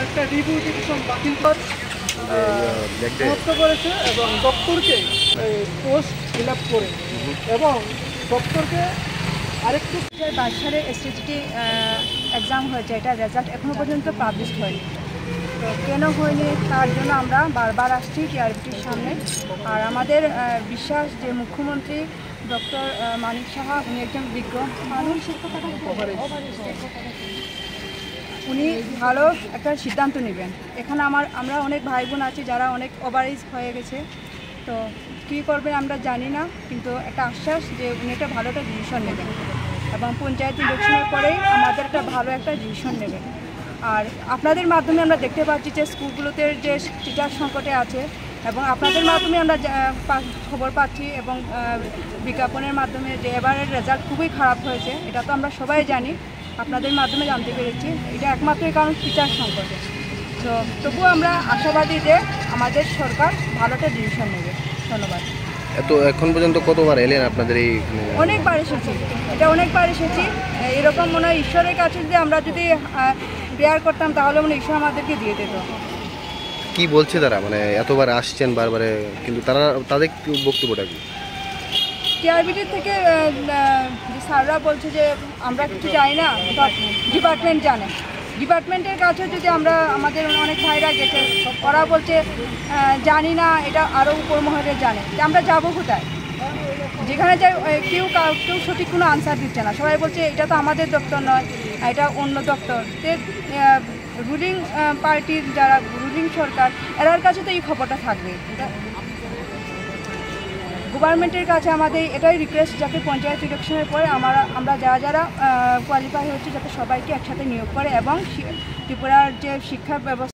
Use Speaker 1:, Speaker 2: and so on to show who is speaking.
Speaker 1: একটা review petition বাতিল সমাপ্ত করেছে এবং দপ্তরকে পোস্ট ফিল আপ করে এবং দপ্তরকে আরেকটু
Speaker 2: 2022 সালে এসটিটি এক্সাম হয়েছে, এটা রেজাল্ট এখনও পর্যন্ত পাবলিশ হয়নি। তো কেন হয়নি তার জন্য আমরা বারবার আসছি টিআরবিটির সামনে। আর আমাদের বিশ্বাস যে মুখ্যমন্ত্রী ডক্টর মানিক সাহা উনি একজন বিজ্ঞ মানুষ, উনি ভালো একটা সিদ্ধান্ত নেবেন। এখানে আমরা অনেক ভাই বোন আছি যারা অনেক ওভারেজ হয়ে গেছে, তো কী করবেন আমরা জানি না, কিন্তু একটা আশ্বাস যে উনি একটা ভালো একটা ডিসিশন নেবেন এবং পঞ্চায়েত ইলেকশনের পরেই আমাদের একটা ভালো একটা ডিসিশন নেবেন। আর আপনাদের মাধ্যমে আমরা দেখতে পাচ্ছি যে স্কুলগুলোতে যে টিচার সংকটে আছে এবং আপনাদের মাধ্যমে আমরা খবর পাচ্ছি এবং বিজ্ঞাপনের মাধ্যমে যে এবারের রেজাল্ট খুবই খারাপ হয়েছে, এটা তো আমরা সবাই জানি, আপনাদের মাধ্যমে জানতে পেরেছি। এটা একমাত্রই কারণ টিচার সংকটে। তো তবুও আমরা আশাবাদী যে আমাদের সরকার ভালো একটা ডিসিশন নেবে। ধন্যবাদ।
Speaker 3: তো এখন পর্যন্ত কতবার এলেন আপনাদের এই?
Speaker 2: অনেকবার এসেছি, এটা অনেকবার এসেছি। এরকম মনে হয় ঈশ্বরের কাছে যে আমরা যদি প্রেয়ার করতাম তাহলে মনে ঈশ্বর আমাদেরকে দিয়ে দিত।
Speaker 3: কি বলছে তারা, মানে এতবার আসছেন বারবারে, কিন্তু তাদের বক্তব্যটা কি?
Speaker 2: টিআরবিটি থেকে স্যাররা বলছে যে আমরা কিছু জানি না, ডিপার্টমেন্ট জানে। ডিপার্টমেন্টের কাছে যদি আমাদের অনেক ভাইরা গেছে, ওরা বলছে জানি না, এটা আরও উপর মহলে জানে। যে আমরা যাবো কোথায়? যেখানে যাই কেউ সঠিক কোনো আনসার দিচ্ছে না। সবাই বলছে এটা তো আমাদের দপ্তর নয়, এটা অন্য দপ্তর। রুলিং পার্টির যারা রুলিং সরকার, এরার কাছে তো এই খবরটা থাকবে। গভর্নমেন্টের কাছে আমাদের এটাই রিকোয়েস্ট, যাতে পঞ্চায়েত ইলেকশনের পরে আমরা যারা কোয়ালিফাই হচ্ছে যাতে সবাইকে একসাথে নিয়োগ করে এবং ত্রিপুরার যে শিক্ষা ব্যবস্থা